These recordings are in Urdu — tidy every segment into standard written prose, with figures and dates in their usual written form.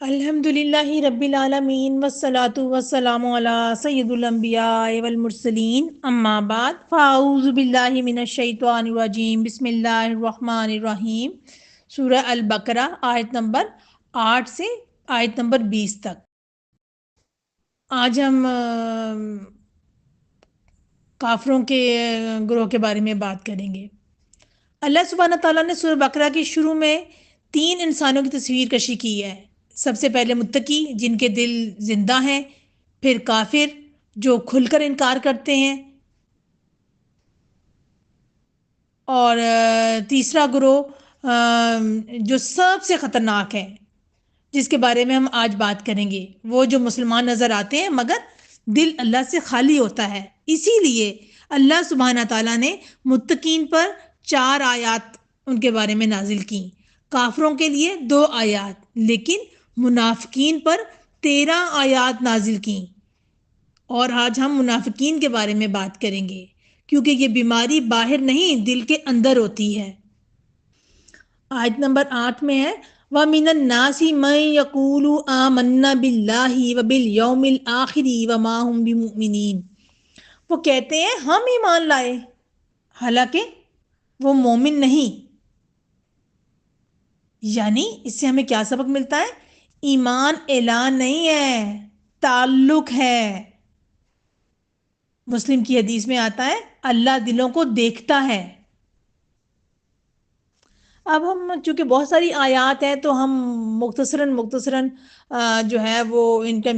الحمد للہ رب العالمین والصلاة والسلام علی سید الانبیاء والمرسلین اما بعد فاعوذ باللہ من الشیطان الرجیم بسم اللہ الرحمن الرحیم سورہ البقرہ آیت نمبر 8 سے آیت نمبر 20 تک۔ آج ہم کافروں کے گروہ کے بارے میں بات کریں گے۔ اللہ سبحانہ تعالیٰ نے سورہ بقرہ کی شروع میں 3 انسانوں کی تصویر کشی کی ہے۔ سب سے پہلے متقی جن کے دل زندہ ہیں، پھر کافر جو کھل کر انکار کرتے ہیں، اور تیسرا گروہ جو سب سے خطرناک ہے جس کے بارے میں ہم آج بات کریں گے، وہ جو مسلمان نظر آتے ہیں مگر دل اللہ سے خالی ہوتا ہے۔ اسی لیے اللہ سبحانہ تعالیٰ نے متقین پر 4 آیات ان کے بارے میں نازل کی، کافروں کے لیے 2 آیات، لیکن منافقین پر 13 آیات نازل کی۔ اور آج ہم منافقین کے بارے میں بات کریں گے، کیونکہ یہ بیماری باہر نہیں دل کے اندر ہوتی ہے۔ آیت نمبر 8 میں ہے وَمِنَ النَّاسِ مَن يَقُولُ آمَنَّا بِاللَّهِ وَبِالْيَوْمِ الْآخِرِ وَمَا هُمْ بِمُؤْمِنِينَ، وہ کہتے ہیں ہم ایمان لائے، حالانکہ وہ مومن نہیں۔ یعنی اس سے ہمیں کیا سبق ملتا ہے؟ ایمان اعلان نہیں ہے، تعلق ہے۔ مسلم کی حدیث میں آتا ہے اللہ دلوں کو دیکھتا ہے۔ اب ہم چونکہ بہت ساری آیات ہیں تو ہم مختصراً جو ہے وہ ان کا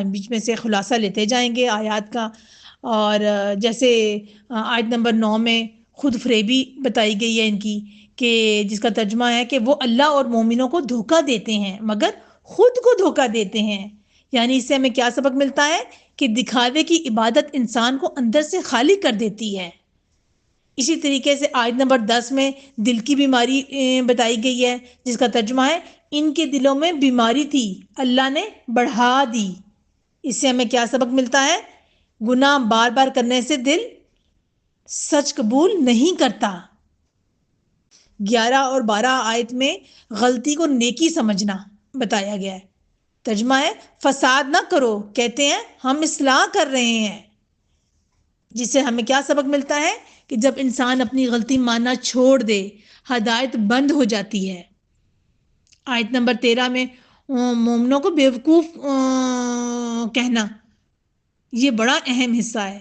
بیچ میں سے خلاصہ لیتے جائیں گے آیات کا۔ اور جیسے آیت نمبر 9 میں خود فریبی بتائی گئی ہے ان کی، کہ جس کا ترجمہ ہے کہ وہ اللہ اور مومنوں کو دھوکہ دیتے ہیں مگر خود کو دھوکہ دیتے ہیں۔ یعنی اس سے ہمیں کیا سبق ملتا ہے کہ دکھاوے کی عبادت انسان کو اندر سے خالی کر دیتی ہے۔ اسی طریقے سے آیت نمبر 10 میں دل کی بیماری بتائی گئی ہے، جس کا ترجمہ ہے ان کے دلوں میں بیماری تھی، اللہ نے بڑھا دی۔ اس سے ہمیں کیا سبق ملتا ہے؟ گناہ بار بار کرنے سے دل سچ قبول نہیں کرتا۔ 11 اور 12 آیت میں غلطی کو نیکی سمجھنا بتایا گیا ہے۔ ترجمہ ہے فساد نہ کرو، کہتے ہیں ہم اصلاح کر رہے ہیں۔ جس سے ہمیں کیا سبق ملتا ہے کہ جب انسان اپنی غلطی ماننا چھوڑ دے، ہدایت بند ہو جاتی ہے۔ آیت نمبر 13 میں مومنوں کو بیوقوف کہنا، یہ بڑا اہم حصہ ہے۔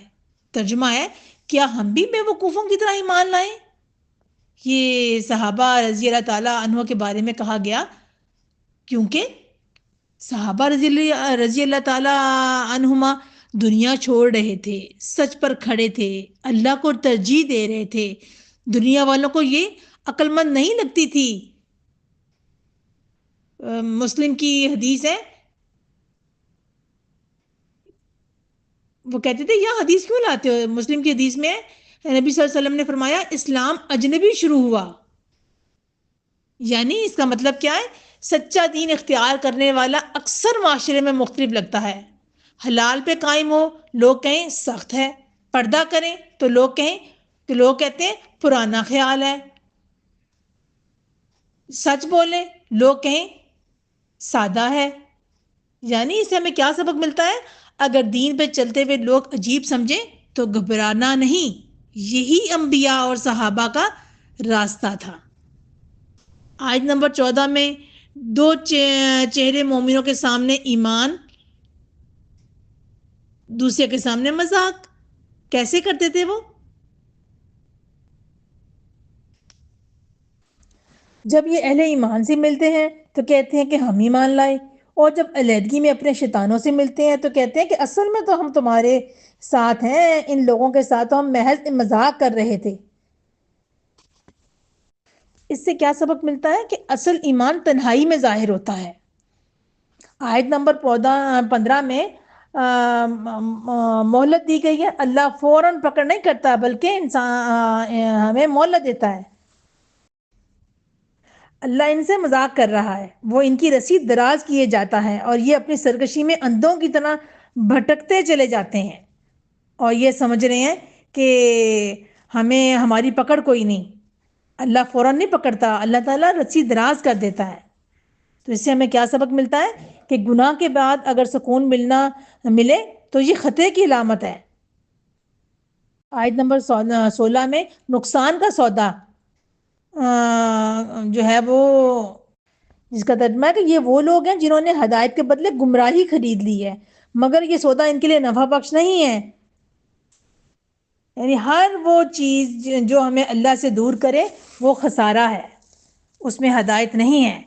ترجمہ ہے کیا ہم بھی بیوقوفوں کی طرح ایمان لائیں؟ یہ صحابہ رضی اللہ تعالیٰ عنہ کے بارے میں کہا گیا، کیونکہ صحابہ رضی اللہ تعالیٰ عنہما دنیا چھوڑ رہے تھے، سچ پر کھڑے تھے، اللہ کو ترجیح دے رہے تھے۔ دنیا والوں کو یہ عقل مند نہیں لگتی تھی۔ مسلم کی حدیث ہے، وہ کہتے تھے یہ حدیث کیوں لاتے ہو؟ مسلم کی حدیث میں نبی صلی اللہ علیہ وسلم نے فرمایا اسلام اجنبی شروع ہوا۔ یعنی اس کا مطلب کیا ہے؟ سچا دین اختیار کرنے والا اکثر معاشرے میں مختلف لگتا ہے۔ حلال پہ قائم ہو، لوگ کہیں سخت ہے، پردہ کریں تو لوگ کہتے ہیں پرانا خیال ہے، سچ بولیں لوگ کہیں سادہ ہے۔ یعنی اس سے ہمیں کیا سبق ملتا ہے؟ اگر دین پہ چلتے ہوئے لوگ عجیب سمجھیں تو گھبرانا نہیں، یہی انبیاء اور صحابہ کا راستہ تھا۔ آیت نمبر 14 میں 2 چہرے مومنوں کے سامنے ایمان، دوسرے کے سامنے مذاق۔ کیسے کرتے تھے وہ؟ جب یہ اہل ایمان سے ملتے ہیں تو کہتے ہیں کہ ہم ایمان لائے، اور جب علیحدگی میں اپنے شیطانوں سے ملتے ہیں تو کہتے ہیں کہ اصل میں تو ہم تمہارے ساتھ ہیں، ان لوگوں کے ساتھ ہم محض مذاق کر رہے تھے۔ اس سے کیا سبق ملتا ہے کہ اصل ایمان تنہائی میں ظاہر ہوتا ہے۔ آیت نمبر 15 میں مہلت دی گئی ہے، اللہ فوراً پکڑ نہیں کرتا بلکہ انسان ہمیں مہلت دیتا ہے۔ اللہ ان سے مذاق کر رہا ہے، وہ ان کی رسی دراز کیے جاتا ہے اور یہ اپنی سرکشی میں اندھوں کی طرح بھٹکتے چلے جاتے ہیں، اور یہ سمجھ رہے ہیں کہ ہماری پکڑ کوئی نہیں۔ اللہ فوراً نہیں پکڑتا، اللہ تعالیٰ رسی دراز کر دیتا ہے۔ تو اس سے ہمیں کیا سبق ملتا ہے کہ گناہ کے بعد اگر سکون ملے تو یہ خطرے کی علامت ہے۔ آیت نمبر 16 میں نقصان کا سودا جو ہے وہ، جس کا ترجمہ ہے کہ یہ وہ لوگ ہیں جنہوں نے ہدایت کے بدلے گمراہی خرید لی ہے، مگر یہ سودا ان کے لیے نفع بخش نہیں ہے۔ یعنی ہر وہ چیز جو ہمیں اللہ سے دور کرے وہ خسارہ ہے، اس میں ہدایت نہیں ہے۔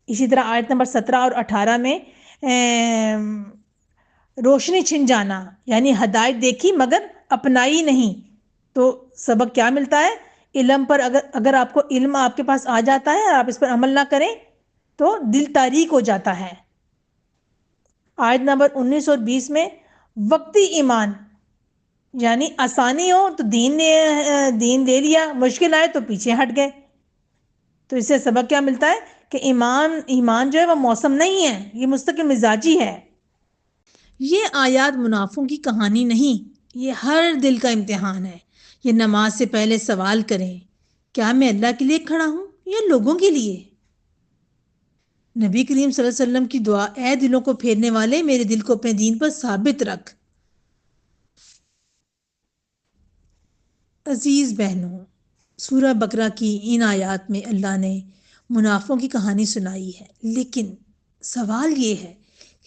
اسی طرح آیت نمبر 17 اور 18 میں روشنی چھن جانا، یعنی ہدایت دیکھی مگر اپنائی نہیں، تو سبق کیا ملتا ہے؟ علم پر اگر آپ کو علم آپ کے پاس آ جاتا ہے اور آپ اس پر عمل نہ کریں تو دل تاریک ہو جاتا ہے۔ آیت نمبر 19 اور 20 میں وقتی ایمان، یعنی آسانی ہو تو دین لے لیا، مشکل آئے تو پیچھے ہٹ گئے۔ تو اس سے سبق کیا ملتا ہے کہ ایمان جو ہے وہ موسم نہیں ہے، یہ مستقل مزاجی ہے۔ یہ آیات منافقوں کی کہانی نہیں، یہ ہر دل کا امتحان ہے۔ یہ نماز سے پہلے سوال کریں، کیا میں اللہ کے لیے کھڑا ہوں یا لوگوں کے لیے؟ نبی کریم صلی اللہ علیہ وسلم کی دعا، اے دلوں کو پھیرنے والے میرے دل کو اپنے دین پر ثابت رکھ۔ عزیز بہنوں، سورہ بقرہ کی ان آیات میں اللہ نے منافقوں کی کہانی سنائی ہے، لیکن سوال یہ ہے،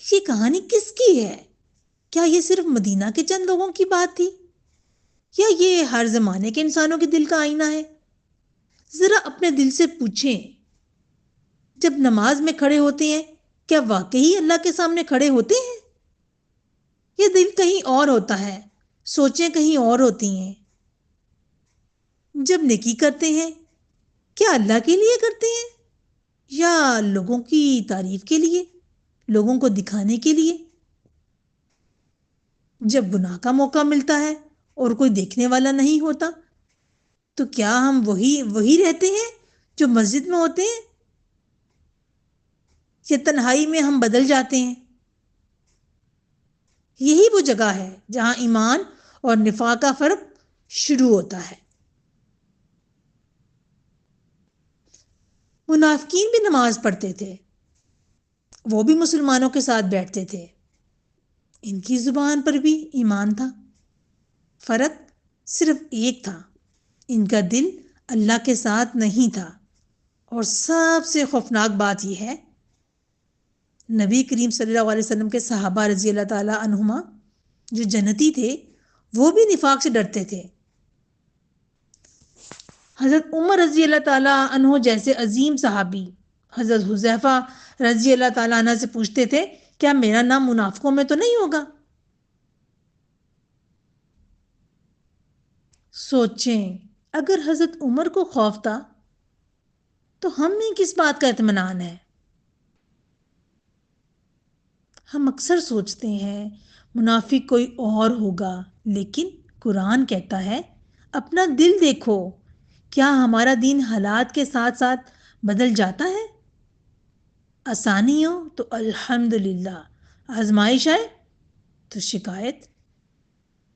یہ کہانی کس کی ہے؟ کیا یہ صرف مدینہ کے چند لوگوں کی بات تھی یا یہ ہر زمانے کے انسانوں کے دل کا آئینہ ہے؟ ذرا اپنے دل سے پوچھیں، جب نماز میں کھڑے ہوتے ہیں کیا واقعی اللہ کے سامنے کھڑے ہوتے ہیں؟ یہ دل کہیں اور ہوتا ہے، سوچیں کہیں اور ہوتی ہیں؟ جب نیکی کرتے ہیں کیا اللہ کے لیے کرتے ہیں یا لوگوں کی تعریف کے لیے، لوگوں کو دکھانے کے لیے؟ جب گناہ کا موقع ملتا ہے اور کوئی دیکھنے والا نہیں ہوتا تو کیا ہم وہی رہتے ہیں جو مسجد میں ہوتے ہیں یا تنہائی میں ہم بدل جاتے ہیں؟ یہی وہ جگہ ہے جہاں ایمان اور نفاق کا فرق شروع ہوتا ہے۔ منافقین بھی نماز پڑھتے تھے، وہ بھی مسلمانوں کے ساتھ بیٹھتے تھے، ان کی زبان پر بھی ایمان تھا، فرق صرف ایک تھا، ان کا دل اللہ کے ساتھ نہیں تھا۔ اور سب سے خوفناک بات یہ ہے، نبی کریم صلی اللہ علیہ وسلم کے صحابہ رضی اللہ تعالی عنہما جو جنتی تھے وہ بھی نفاق سے ڈرتے تھے۔ حضرت عمر رضی اللہ تعالی عنہ جیسے عظیم صحابی حضرت حذیفہ رضی اللہ تعالی عنہ سے پوچھتے تھے، کیا میرا نام منافقوں میں تو نہیں ہوگا؟ سوچیں، اگر حضرت عمر کو خوف تھا تو ہم میں کس بات کا اطمینان ہے؟ ہم اکثر سوچتے ہیں منافق کوئی اور ہوگا، لیکن قرآن کہتا ہے اپنا دل دیکھو، کیا ہمارا دین حالات کے ساتھ ساتھ بدل جاتا ہے؟ آسانی ہو تو الحمدللہ، آزمائش آئے تو شکایت،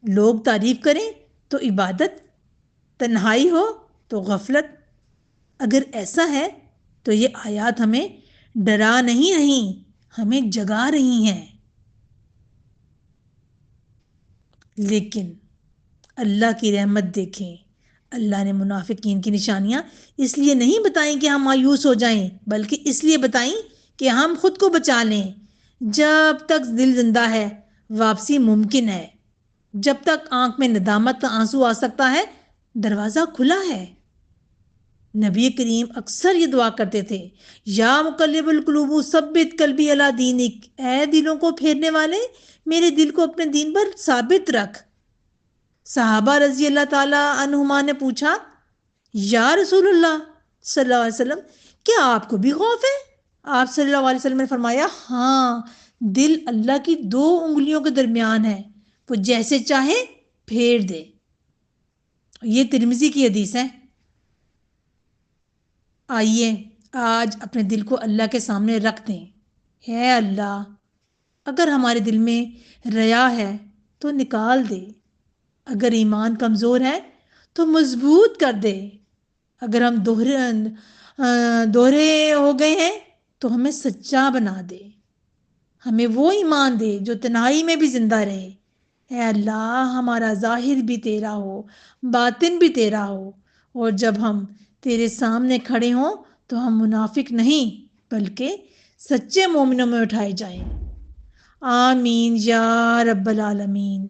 لوگ تعریف کریں تو عبادت، تنہائی ہو تو غفلت۔ اگر ایسا ہے تو یہ آیات ہمیں ڈرا نہیں رہی، ہمیں جگا رہی ہیں۔ لیکن اللہ کی رحمت دیکھیں، اللہ نے منافقین کی نشانیاں اس لیے نہیں بتائیں کہ ہم مایوس ہو جائیں، بلکہ اس لیے بتائیں کہ ہم خود کو بچا لیں۔ جب تک دل زندہ ہے واپسی ممکن ہے، جب تک آنکھ میں ندامت کا آنسو آ سکتا ہے دروازہ کھلا ہے۔ نبی کریم اکثر یہ دعا کرتے تھے، یا مقلب القلوب ثبت قلبی علی دینک، اے دلوں کو پھیرنے والے میرے دل کو اپنے دین پر ثابت رکھ۔ صحابہ رضی اللہ تعالی عنہما نے پوچھا، یا رسول اللہ صلی اللہ علیہ وسلم، کیا آپ کو بھی خوف ہے؟ آپ صلی اللہ علیہ وسلم نے فرمایا، ہاں، دل اللہ کی 2 انگلیوں کے درمیان ہے، وہ جیسے چاہے پھیر دے۔ یہ ترمذی کی حدیث ہے۔ آئیے آج اپنے دل کو اللہ کے سامنے رکھ دیں۔ اے اللہ، اگر ہمارے دل میں ریا ہے تو نکال دے، اگر ایمان کمزور ہے تو مضبوط کر دے، اگر ہم دوہرے ہو گئے ہیں تو ہمیں سچا بنا دے، ہمیں وہ ایمان دے جو تنہائی میں بھی زندہ رہے۔ اے اللہ، ہمارا ظاہر بھی تیرا ہو، باطن بھی تیرا ہو، اور جب ہم تیرے سامنے کھڑے ہوں تو ہم منافق نہیں بلکہ سچے مومنوں میں اٹھائے جائیں۔ آمین یا رب العالمین۔